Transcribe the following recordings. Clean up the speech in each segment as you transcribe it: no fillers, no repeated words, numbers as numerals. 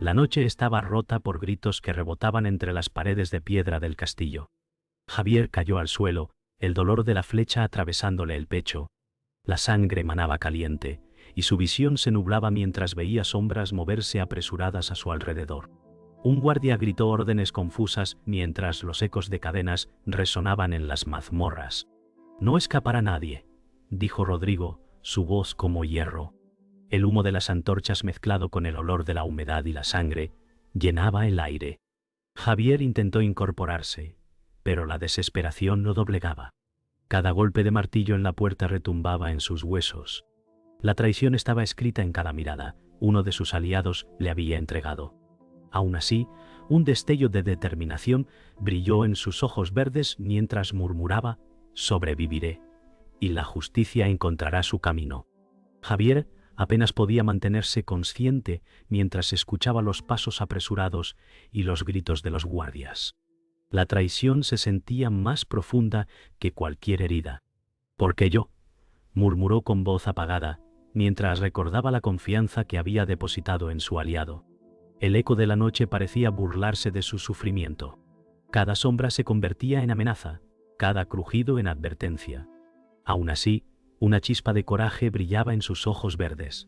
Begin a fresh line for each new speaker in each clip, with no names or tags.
La noche estaba rota por gritos que rebotaban entre las paredes de piedra del castillo. Javier cayó al suelo, el dolor de la flecha atravesándole el pecho. La sangre manaba caliente, y su visión se nublaba mientras veía sombras moverse apresuradas a su alrededor. Un guardia gritó órdenes confusas mientras los ecos de cadenas resonaban en las mazmorras. «No escapará nadie», dijo Rodrigo, su voz como hierro. El humo de las antorchas mezclado con el olor de la humedad y la sangre llenaba el aire. Javier intentó incorporarse, pero la desesperación lo doblegaba. Cada golpe de martillo en la puerta retumbaba en sus huesos. La traición estaba escrita en cada mirada. Uno de sus aliados le había entregado. Aún así, un destello de determinación brilló en sus ojos verdes mientras murmuraba: «Sobreviviré, y la justicia encontrará su camino». Javier apenas podía mantenerse consciente mientras escuchaba los pasos apresurados y los gritos de los guardias. La traición se sentía más profunda que cualquier herida. «¿Por qué yo?», murmuró con voz apagada, mientras recordaba la confianza que había depositado en su aliado. El eco de la noche parecía burlarse de su sufrimiento. Cada sombra se convertía en amenaza, cada crujido en advertencia. Aún así, una chispa de coraje brillaba en sus ojos verdes.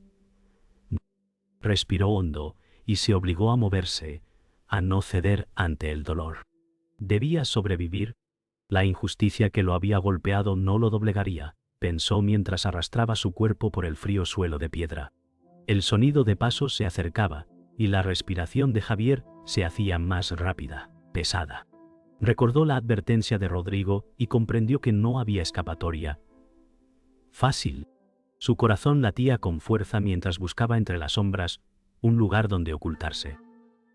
Respiró hondo y se obligó a moverse, a no ceder ante el dolor. Debía sobrevivir. La injusticia que lo había golpeado no lo doblegaría, pensó mientras arrastraba su cuerpo por el frío suelo de piedra. El sonido de pasos se acercaba, y la respiración de Javier se hacía más rápida, pesada. Recordó la advertencia de Rodrigo y comprendió que no había escapatoria fácil. Su corazón latía con fuerza mientras buscaba entre las sombras un lugar donde ocultarse.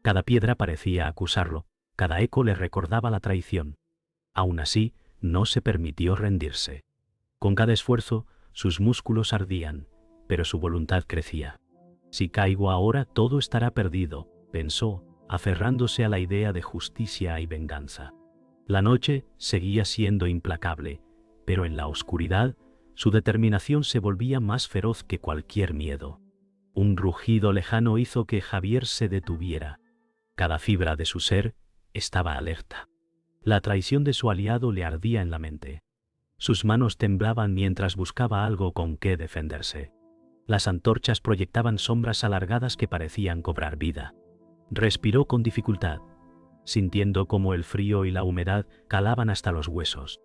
Cada piedra parecía acusarlo, cada eco le recordaba la traición. Aún así, no se permitió rendirse. Con cada esfuerzo, sus músculos ardían, pero su voluntad crecía. «Si caigo ahora, todo estará perdido», pensó, aferrándose a la idea de justicia y venganza. La noche seguía siendo implacable, pero en la oscuridad, su determinación se volvía más feroz que cualquier miedo. Un rugido lejano hizo que Javier se detuviera. Cada fibra de su ser estaba alerta. La traición de su aliado le ardía en la mente. Sus manos temblaban mientras buscaba algo con qué defenderse. Las antorchas proyectaban sombras alargadas que parecían cobrar vida. Respiró con dificultad, sintiendo cómo el frío y la humedad calaban hasta los huesos.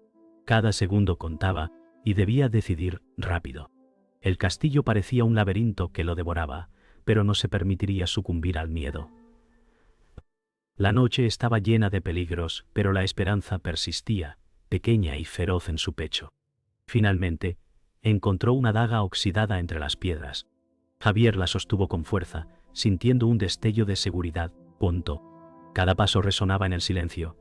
Cada segundo contaba, y debía decidir rápido. El castillo parecía un laberinto que lo devoraba, pero no se permitiría sucumbir al miedo. La noche estaba llena de peligros, pero la esperanza persistía, pequeña y feroz en su pecho. Finalmente, encontró una daga oxidada entre las piedras. Javier la sostuvo con fuerza, sintiendo un destello de seguridad. Cada paso resonaba en el silencio,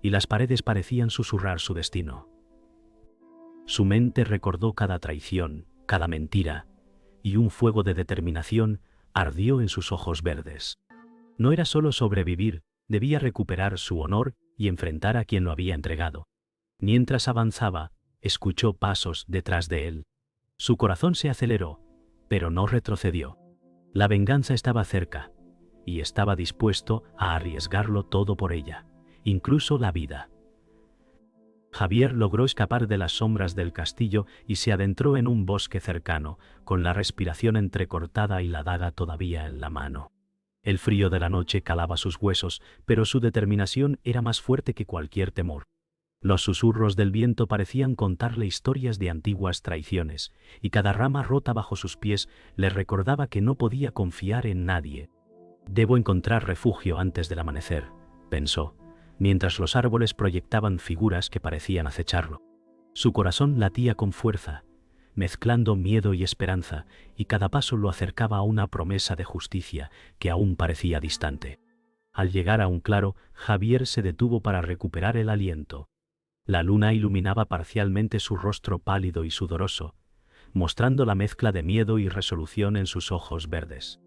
y las paredes parecían susurrar su destino. Su mente recordó cada traición, cada mentira, y un fuego de determinación ardió en sus ojos verdes. No era solo sobrevivir, debía recuperar su honor y enfrentar a quien lo había entregado. Mientras avanzaba, escuchó pasos detrás de él. Su corazón se aceleró, pero no retrocedió. La venganza estaba cerca, y estaba dispuesto a arriesgarlo todo por ella, incluso la vida. Javier logró escapar de las sombras del castillo y se adentró en un bosque cercano, con la respiración entrecortada y la daga todavía en la mano. El frío de la noche calaba sus huesos, pero su determinación era más fuerte que cualquier temor. Los susurros del viento parecían contarle historias de antiguas traiciones, y cada rama rota bajo sus pies le recordaba que no podía confiar en nadie. «Debo encontrar refugio antes del amanecer», pensó, mientras los árboles proyectaban figuras que parecían acecharlo. Su corazón latía con fuerza, mezclando miedo y esperanza, y cada paso lo acercaba a una promesa de justicia que aún parecía distante. Al llegar a un claro, Javier se detuvo para recuperar el aliento. La luna iluminaba parcialmente su rostro pálido y sudoroso, mostrando la mezcla de miedo y resolución en sus ojos verdes.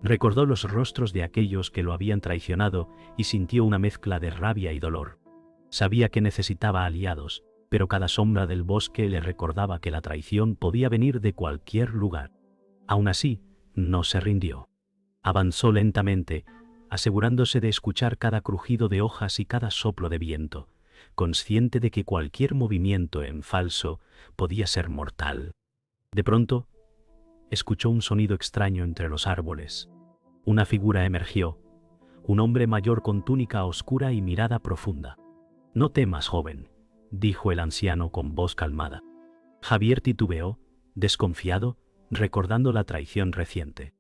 Recordó los rostros de aquellos que lo habían traicionado y sintió una mezcla de rabia y dolor. Sabía que necesitaba aliados, pero cada sombra del bosque le recordaba que la traición podía venir de cualquier lugar. Aún así, no se rindió. Avanzó lentamente, asegurándose de escuchar cada crujido de hojas y cada soplo de viento, consciente de que cualquier movimiento en falso podía ser mortal. De pronto, escuchó un sonido extraño entre los árboles. Una figura emergió, un hombre mayor con túnica oscura y mirada profunda. «No temas, joven», dijo el anciano con voz calmada. Javier titubeó, desconfiado, recordando la traición reciente.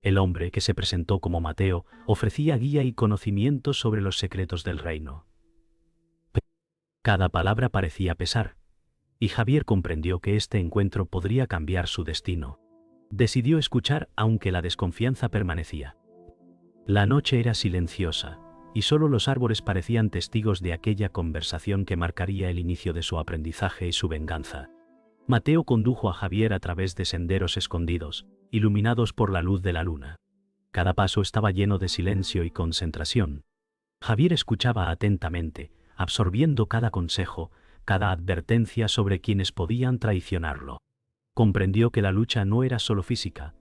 El hombre, que se presentó como Mateo, ofrecía guía y conocimientos sobre los secretos del reino. Cada palabra parecía pesar, y Javier comprendió que este encuentro podría cambiar su destino. Decidió escuchar aunque la desconfianza permanecía. La noche era silenciosa, y solo los árboles parecían testigos de aquella conversación que marcaría el inicio de su aprendizaje y su venganza. Mateo condujo a Javier a través de senderos escondidos, iluminados por la luz de la luna. Cada paso estaba lleno de silencio y concentración. Javier escuchaba atentamente, absorbiendo cada consejo, cada advertencia sobre quienes podían traicionarlo. Comprendió que la lucha no era solo física,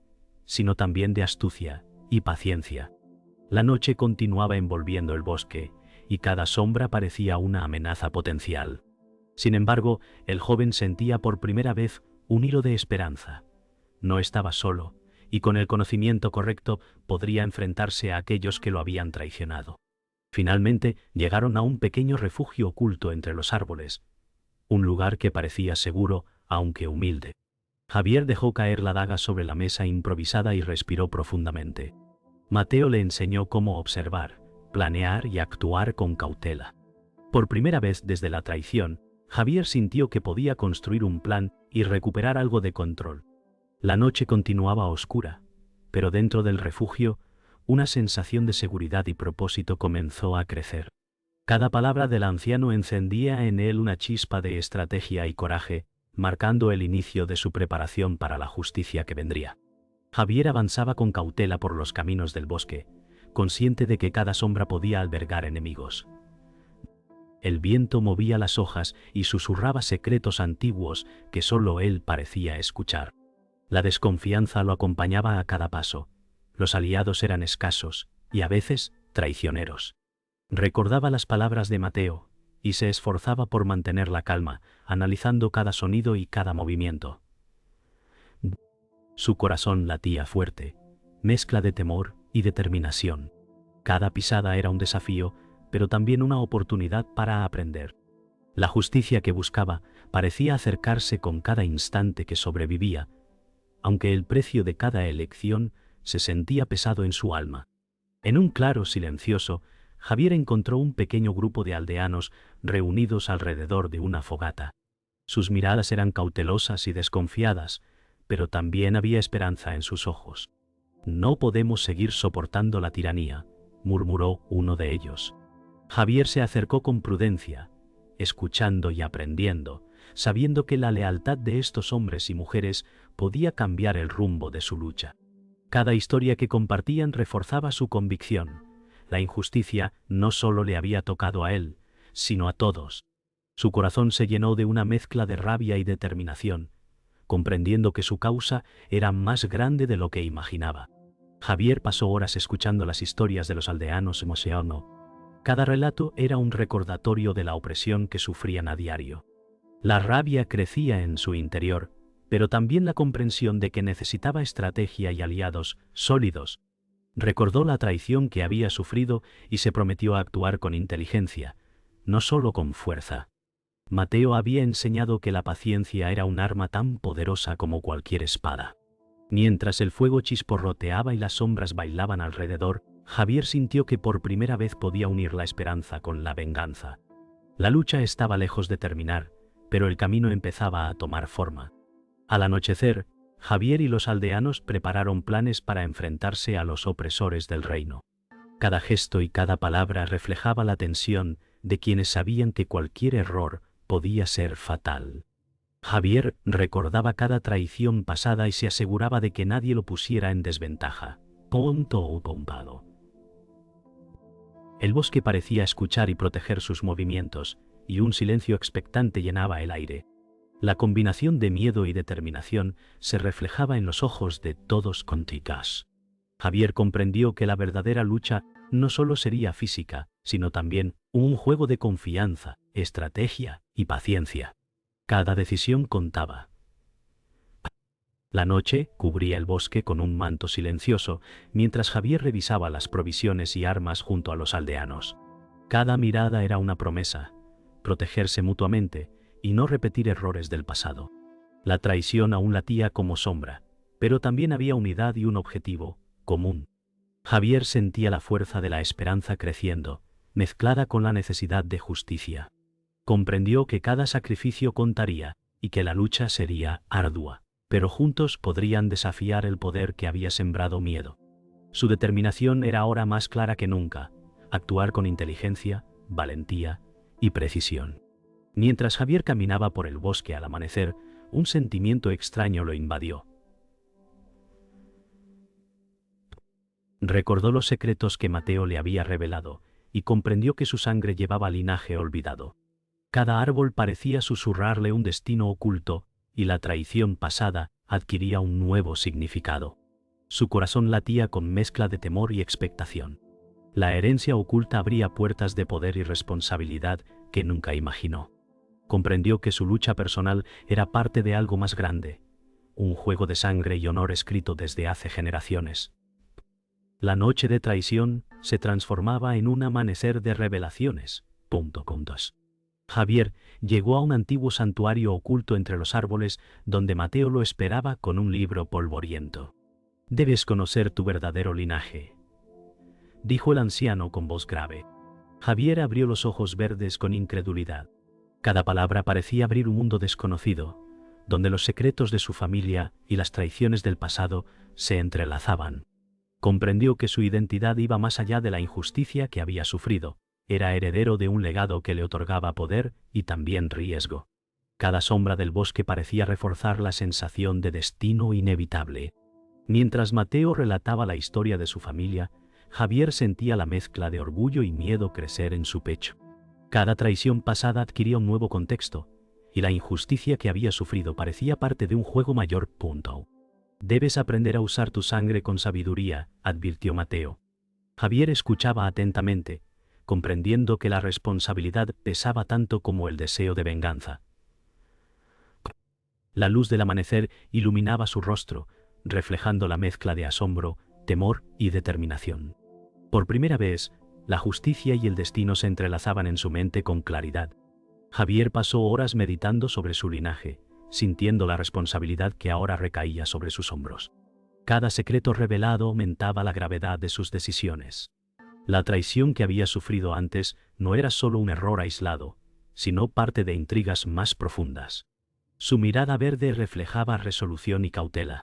sino también de astucia y paciencia. La noche continuaba envolviendo el bosque, y cada sombra parecía una amenaza potencial. Sin embargo, el joven sentía por primera vez un hilo de esperanza. No estaba solo, y con el conocimiento correcto podría enfrentarse a aquellos que lo habían traicionado. Finalmente llegaron a un pequeño refugio oculto entre los árboles, un lugar que parecía seguro, aunque humilde. Javier dejó caer la daga sobre la mesa improvisada y respiró profundamente. Mateo le enseñó cómo observar, planear y actuar con cautela. Por primera vez desde la traición, Javier sintió que podía construir un plan y recuperar algo de control. La noche continuaba oscura, pero dentro del refugio, una sensación de seguridad y propósito comenzó a crecer. Cada palabra del anciano encendía en él una chispa de estrategia y coraje, marcando el inicio de su preparación para la justicia que vendría. Javier avanzaba con cautela por los caminos del bosque, consciente de que cada sombra podía albergar enemigos. El viento movía las hojas y susurraba secretos antiguos que solo él parecía escuchar. La desconfianza lo acompañaba a cada paso. Los aliados eran escasos y a veces traicioneros. Recordaba las palabras de Mateo y se esforzaba por mantener la calma, analizando cada sonido y cada movimiento. Su corazón latía fuerte, mezcla de temor y determinación. Cada pisada era un desafío, pero también una oportunidad para aprender. La justicia que buscaba parecía acercarse con cada instante que sobrevivía, aunque el precio de cada elección se sentía pesado en su alma. En un claro silencioso, Javier encontró un pequeño grupo de aldeanos reunidos alrededor de una fogata. Sus miradas eran cautelosas y desconfiadas, pero también había esperanza en sus ojos. «No podemos seguir soportando la tiranía», murmuró uno de ellos. Javier se acercó con prudencia, escuchando y aprendiendo, sabiendo que la lealtad de estos hombres y mujeres podía cambiar el rumbo de su lucha. Cada historia que compartían reforzaba su convicción. La injusticia no solo le había tocado a él, sino a todos. Su corazón se llenó de una mezcla de rabia y determinación, comprendiendo que su causa era más grande de lo que imaginaba. Javier pasó horas escuchando las historias de los aldeanos emocionados. Cada relato era un recordatorio de la opresión que sufrían a diario. La rabia crecía en su interior, pero también la comprensión de que necesitaba estrategia y aliados sólidos. Recordó la traición que había sufrido y se prometió a actuar con inteligencia, no solo con fuerza. Mateo había enseñado que la paciencia era un arma tan poderosa como cualquier espada. Mientras el fuego chisporroteaba y las sombras bailaban alrededor, Javier sintió que por primera vez podía unir la esperanza con la venganza. La lucha estaba lejos de terminar, pero el camino empezaba a tomar forma. Al anochecer, Javier y los aldeanos prepararon planes para enfrentarse a los opresores del reino. Cada gesto y cada palabra reflejaba la tensión de quienes sabían que cualquier error podía ser fatal. Javier recordaba cada traición pasada y se aseguraba de que nadie lo pusiera en desventaja. El bosque parecía escuchar y proteger sus movimientos, y un silencio expectante llenaba el aire. La combinación de miedo y determinación se reflejaba en los ojos de todos contigas. Javier comprendió que la verdadera lucha no solo sería física, sino también un juego de confianza, estrategia y paciencia. Cada decisión contaba. La noche cubría el bosque con un manto silencioso, mientras Javier revisaba las provisiones y armas junto a los aldeanos. Cada mirada era una promesa: protegerse mutuamente y no repetir errores del pasado. La traición aún latía como sombra, pero también había unidad y un objetivo común. Javier sentía la fuerza de la esperanza creciendo, mezclada con la necesidad de justicia. Comprendió que cada sacrificio contaría y que la lucha sería ardua, pero juntos podrían desafiar el poder que había sembrado miedo. Su determinación era ahora más clara que nunca: actuar con inteligencia, valentía y precisión. Mientras Javier caminaba por el bosque al amanecer, un sentimiento extraño lo invadió. Recordó los secretos que Mateo le había revelado y comprendió que su sangre llevaba linaje olvidado. Cada árbol parecía susurrarle un destino oculto y la traición pasada adquiría un nuevo significado. Su corazón latía con mezcla de temor y expectación. La herencia oculta abría puertas de poder y responsabilidad que nunca imaginó. Comprendió que su lucha personal era parte de algo más grande, un juego de sangre y honor escrito desde hace generaciones. La noche de traición se transformaba en un amanecer de revelaciones. Javier llegó a un antiguo santuario oculto entre los árboles donde Mateo lo esperaba con un libro polvoriento. «Debes conocer tu verdadero linaje», dijo el anciano con voz grave. Javier abrió los ojos verdes con incredulidad. Cada palabra parecía abrir un mundo desconocido, donde los secretos de su familia y las traiciones del pasado se entrelazaban. Comprendió que su identidad iba más allá de la injusticia que había sufrido. Era heredero de un legado que le otorgaba poder y también riesgo. Cada sombra del bosque parecía reforzar la sensación de destino inevitable. Mientras Mateo relataba la historia de su familia, Javier sentía la mezcla de orgullo y miedo crecer en su pecho. Cada traición pasada adquiría un nuevo contexto, y la injusticia que había sufrido parecía parte de un juego mayor. «Debes aprender a usar tu sangre con sabiduría», advirtió Mateo. Javier escuchaba atentamente, comprendiendo que la responsabilidad pesaba tanto como el deseo de venganza. La luz del amanecer iluminaba su rostro, reflejando la mezcla de asombro, temor y determinación. Por primera vez, la justicia y el destino se entrelazaban en su mente con claridad. Javier pasó horas meditando sobre su linaje, sintiendo la responsabilidad que ahora recaía sobre sus hombros. Cada secreto revelado aumentaba la gravedad de sus decisiones. La traición que había sufrido antes no era solo un error aislado, sino parte de intrigas más profundas. Su mirada verde reflejaba resolución y cautela.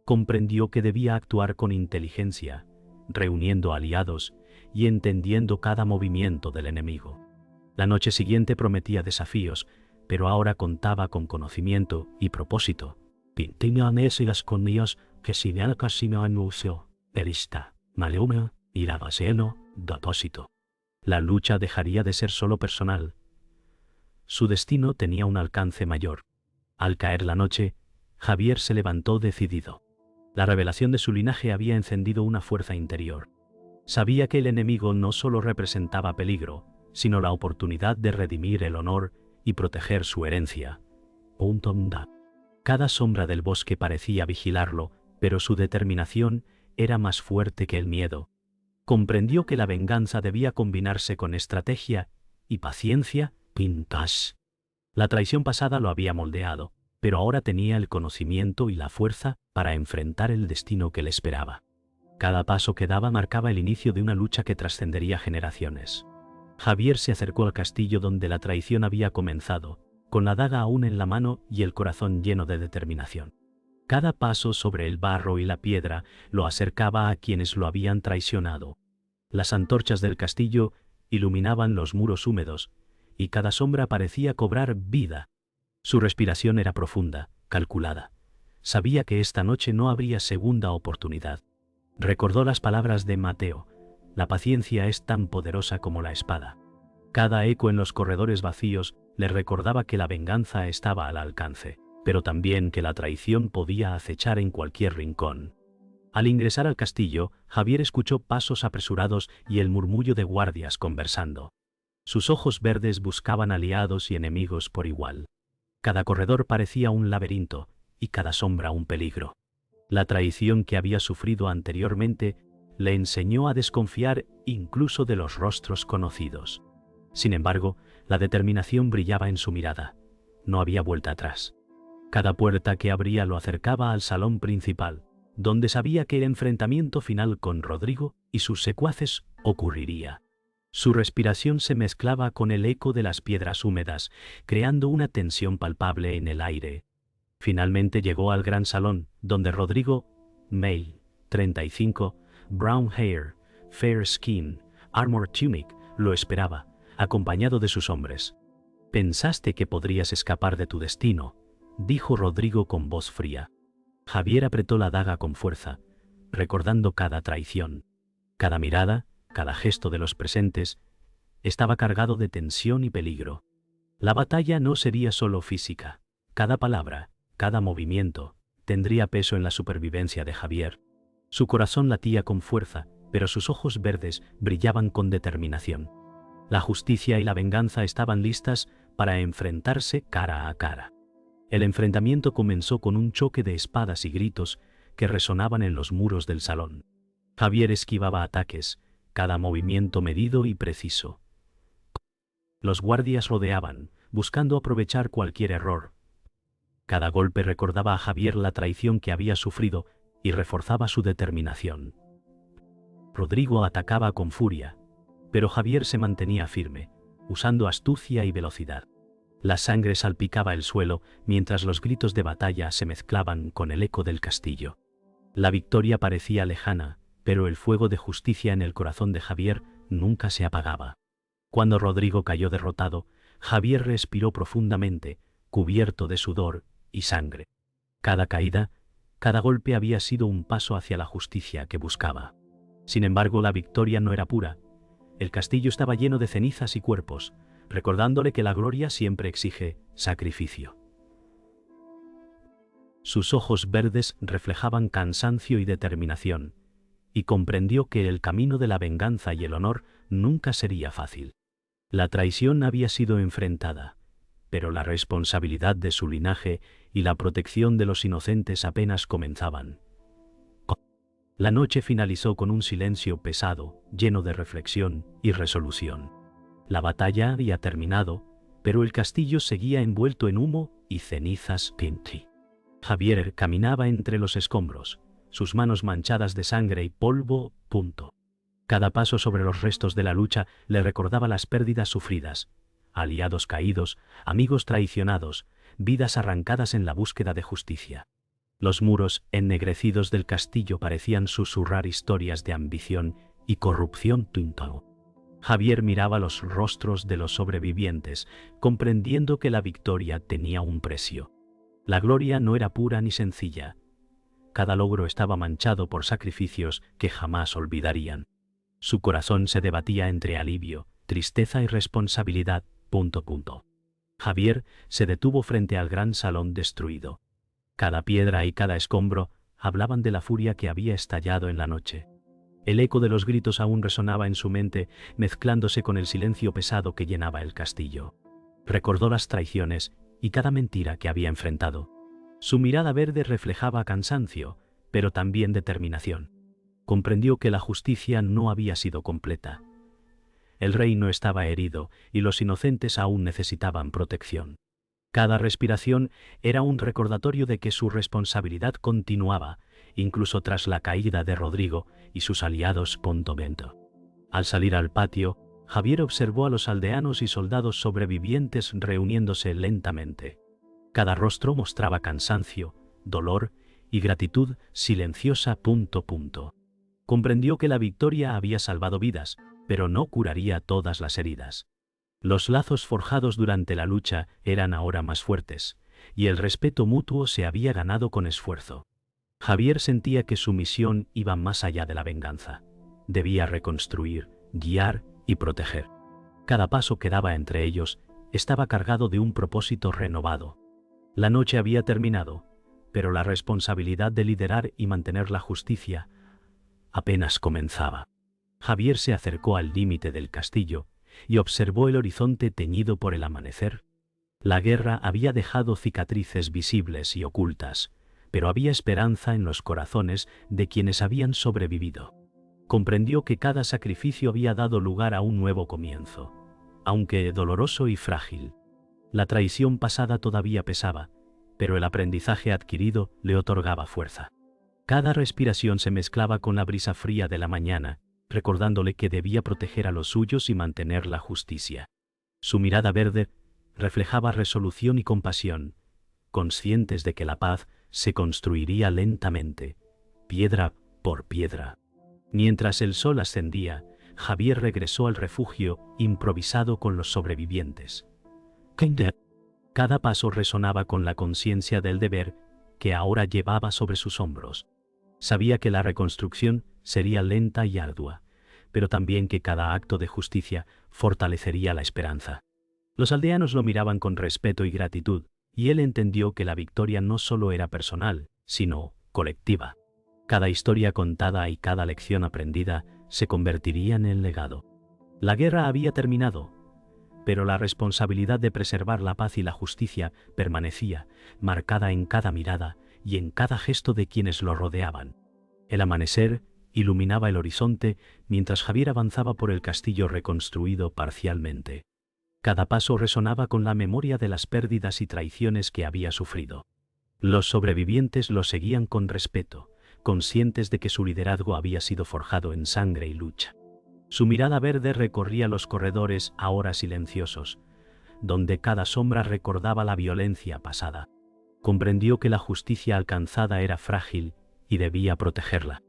Comprendió que debía actuar con inteligencia, reuniendo aliados y entendiendo cada movimiento del enemigo. La noche siguiente prometía desafíos, pero ahora contaba con conocimiento y propósito. La lucha dejaría de ser solo personal. Su destino tenía un alcance mayor. Al caer la noche, Javier se levantó decidido. La revelación de su linaje había encendido una fuerza interior. Sabía que el enemigo no solo representaba peligro, sino la oportunidad de redimir el honor y proteger su herencia. Cada sombra del bosque parecía vigilarlo, pero su determinación era más fuerte que el miedo. Comprendió que la venganza debía combinarse con estrategia y paciencia. La traición pasada lo había moldeado, pero ahora tenía el conocimiento y la fuerza para enfrentar el destino que le esperaba. Cada paso que daba marcaba el inicio de una lucha que trascendería generaciones. Javier se acercó al castillo donde la traición había comenzado, con la daga aún en la mano y el corazón lleno de determinación. Cada paso sobre el barro y la piedra lo acercaba a quienes lo habían traicionado. Las antorchas del castillo iluminaban los muros húmedos, y cada sombra parecía cobrar vida. Su respiración era profunda, calculada. Sabía que esta noche no habría segunda oportunidad. Recordó las palabras de Mateo: «La paciencia es tan poderosa como la espada». Cada eco en los corredores vacíos le recordaba que la venganza estaba al alcance, pero también que la traición podía acechar en cualquier rincón. Al ingresar al castillo, Javier escuchó pasos apresurados y el murmullo de guardias conversando. Sus ojos verdes buscaban aliados y enemigos por igual. Cada corredor parecía un laberinto y cada sombra un peligro. La traición que había sufrido anteriormente le enseñó a desconfiar incluso de los rostros conocidos. Sin embargo, la determinación brillaba en su mirada. No había vuelta atrás. Cada puerta que abría lo acercaba al salón principal, donde sabía que el enfrentamiento final con Rodrigo y sus secuaces ocurriría. Su respiración se mezclaba con el eco de las piedras húmedas, creando una tensión palpable en el aire. Finalmente llegó al gran salón, donde Rodrigo, male, 35, brown hair, fair skin, armor tunic, lo esperaba, acompañado de sus hombres. «Pensaste que podrías escapar de tu destino», dijo Rodrigo con voz fría. Javier apretó la daga con fuerza, recordando cada traición. Cada mirada, cada gesto de los presentes, estaba cargado de tensión y peligro. La batalla no sería solo física. Cada palabra, cada movimiento, tendría peso en la supervivencia de Javier. Su corazón latía con fuerza, pero sus ojos verdes brillaban con determinación. La justicia y la venganza estaban listas para enfrentarse cara a cara. El enfrentamiento comenzó con un choque de espadas y gritos que resonaban en los muros del salón. Javier esquivaba ataques, cada movimiento medido y preciso. Los guardias rodeaban, buscando aprovechar cualquier error. Cada golpe recordaba a Javier la traición que había sufrido y reforzaba su determinación. Rodrigo atacaba con furia, pero Javier se mantenía firme, usando astucia y velocidad. La sangre salpicaba el suelo mientras los gritos de batalla se mezclaban con el eco del castillo. La victoria parecía lejana, pero el fuego de justicia en el corazón de Javier nunca se apagaba. Cuando Rodrigo cayó derrotado, Javier respiró profundamente, cubierto de sudor y sangre. Cada caída, cada golpe había sido un paso hacia la justicia que buscaba. Sin embargo, la victoria no era pura. El castillo estaba lleno de cenizas y cuerpos, recordándole que la gloria siempre exige sacrificio. Sus ojos verdes reflejaban cansancio y determinación, y comprendió que el camino de la venganza y el honor nunca sería fácil. La traición había sido enfrentada, pero la responsabilidad de su linaje y la protección de los inocentes apenas comenzaban. La noche finalizó con un silencio pesado, lleno de reflexión y resolución. La batalla había terminado, pero el castillo seguía envuelto en humo y cenizas. Javier caminaba entre los escombros, sus manos manchadas de sangre y polvo. Cada paso sobre los restos de la lucha le recordaba las pérdidas sufridas, aliados caídos, amigos traicionados, vidas arrancadas en la búsqueda de justicia. Los muros ennegrecidos del castillo parecían susurrar historias de ambición y corrupción. Javier miraba los rostros de los sobrevivientes, comprendiendo que la victoria tenía un precio. La gloria no era pura ni sencilla. Cada logro estaba manchado por sacrificios que jamás olvidarían. Su corazón se debatía entre alivio, tristeza y responsabilidad. Javier se detuvo frente al gran salón destruido. Cada piedra y cada escombro hablaban de la furia que había estallado en la noche. El eco de los gritos aún resonaba en su mente, mezclándose con el silencio pesado que llenaba el castillo. Recordó las traiciones y cada mentira que había enfrentado. Su mirada verde reflejaba cansancio, pero también determinación. Comprendió que la justicia no había sido completa. El reino estaba herido y los inocentes aún necesitaban protección. Cada respiración era un recordatorio de que su responsabilidad continuaba, incluso tras la caída de Rodrigo y sus aliados. Al salir al patio, Javier observó a los aldeanos y soldados sobrevivientes reuniéndose lentamente. Cada rostro mostraba cansancio, dolor y gratitud silenciosa. Comprendió que la victoria había salvado vidas, pero no curaría todas las heridas. Los lazos forjados durante la lucha eran ahora más fuertes, y el respeto mutuo se había ganado con esfuerzo. Javier sentía que su misión iba más allá de la venganza. Debía reconstruir, guiar y proteger. Cada paso que daba entre ellos estaba cargado de un propósito renovado. La noche había terminado, pero la responsabilidad de liderar y mantener la justicia apenas comenzaba. Javier se acercó al límite del castillo y observó el horizonte teñido por el amanecer. La guerra había dejado cicatrices visibles y ocultas, pero había esperanza en los corazones de quienes habían sobrevivido. Comprendió que cada sacrificio había dado lugar a un nuevo comienzo, aunque doloroso y frágil. La traición pasada todavía pesaba, pero el aprendizaje adquirido le otorgaba fuerza. Cada respiración se mezclaba con la brisa fría de la mañana, recordándole que debía proteger a los suyos y mantener la justicia. Su mirada verde reflejaba resolución y compasión, conscientes de que la paz se construiría lentamente, piedra por piedra. Mientras el sol ascendía, Javier regresó al refugio improvisado con los sobrevivientes. Cada paso resonaba con la conciencia del deber que ahora llevaba sobre sus hombros. Sabía que la reconstrucción sería lenta y ardua, pero también que cada acto de justicia fortalecería la esperanza. Los aldeanos lo miraban con respeto y gratitud, y él entendió que la victoria no solo era personal, sino colectiva. Cada historia contada y cada lección aprendida se convertirían en legado. La guerra había terminado, pero la responsabilidad de preservar la paz y la justicia permanecía, marcada en cada mirada y en cada gesto de quienes lo rodeaban. El amanecer iluminaba el horizonte mientras Javier avanzaba por el castillo reconstruido parcialmente. Cada paso resonaba con la memoria de las pérdidas y traiciones que había sufrido. Los sobrevivientes lo seguían con respeto, conscientes de que su liderazgo había sido forjado en sangre y lucha. Su mirada verde recorría los corredores ahora silenciosos, donde cada sombra recordaba la violencia pasada. Comprendió que la justicia alcanzada era frágil y debía protegerla.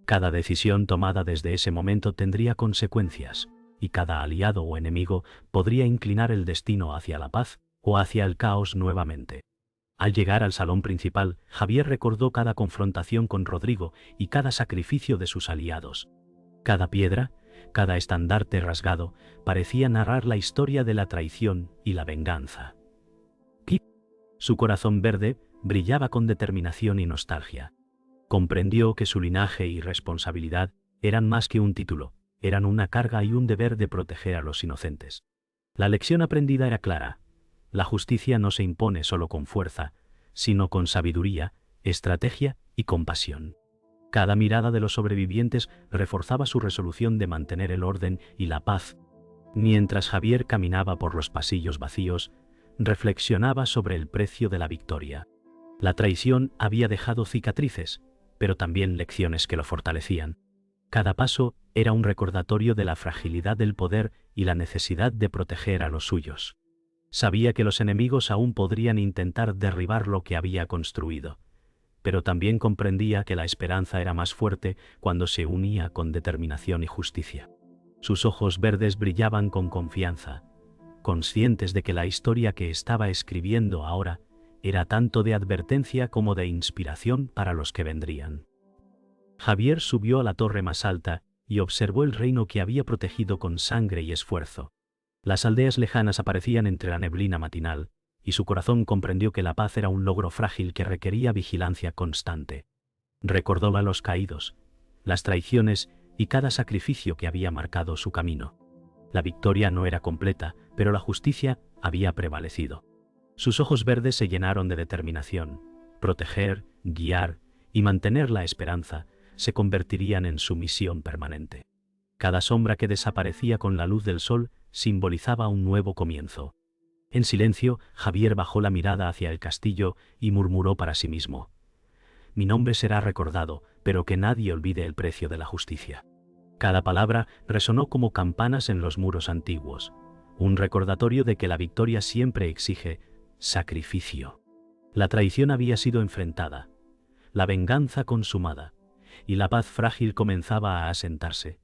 Cada decisión tomada desde ese momento tendría consecuencias, y cada aliado o enemigo podría inclinar el destino hacia la paz o hacia el caos nuevamente. Al llegar al salón principal, Javier recordó cada confrontación con Rodrigo y cada sacrificio de sus aliados. Cada piedra, cada estandarte rasgado, parecía narrar la historia de la traición y la venganza. Su corazón verde brillaba con determinación y nostalgia. Comprendió que su linaje y responsabilidad eran más que un título, eran una carga y un deber de proteger a los inocentes. La lección aprendida era clara. La justicia no se impone solo con fuerza, sino con sabiduría, estrategia y compasión. Cada mirada de los sobrevivientes reforzaba su resolución de mantener el orden y la paz. Mientras Javier caminaba por los pasillos vacíos, reflexionaba sobre el precio de la victoria. La traición había dejado cicatrices, pero también lecciones que lo fortalecían. Cada paso era un recordatorio de la fragilidad del poder y la necesidad de proteger a los suyos. Sabía que los enemigos aún podrían intentar derribar lo que había construido, pero también comprendía que la esperanza era más fuerte cuando se unía con determinación y justicia. Sus ojos verdes brillaban con confianza, conscientes de que la historia que estaba escribiendo ahora era tanto de advertencia como de inspiración para los que vendrían. Javier subió a la torre más alta y observó el reino que había protegido con sangre y esfuerzo. Las aldeas lejanas aparecían entre la neblina matinal, y su corazón comprendió que la paz era un logro frágil que requería vigilancia constante. Recordó a los caídos, las traiciones y cada sacrificio que había marcado su camino. La victoria no era completa, pero la justicia había prevalecido. Sus ojos verdes se llenaron de determinación. Proteger, guiar y mantener la esperanza se convertirían en su misión permanente. Cada sombra que desaparecía con la luz del sol simbolizaba un nuevo comienzo. En silencio, Javier bajó la mirada hacia el castillo y murmuró para sí mismo: «Mi nombre será recordado, pero que nadie olvide el precio de la justicia». Cada palabra resonó como campanas en los muros antiguos, un recordatorio de que la victoria siempre exige sacrificio. La traición había sido enfrentada, la venganza consumada, y la paz frágil comenzaba a asentarse.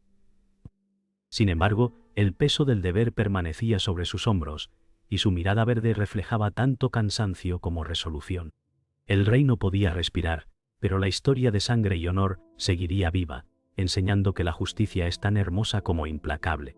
Sin embargo, el peso del deber permanecía sobre sus hombros, y su mirada verde reflejaba tanto cansancio como resolución. El reino podía respirar, pero la historia de sangre y honor seguiría viva, enseñando que la justicia es tan hermosa como implacable.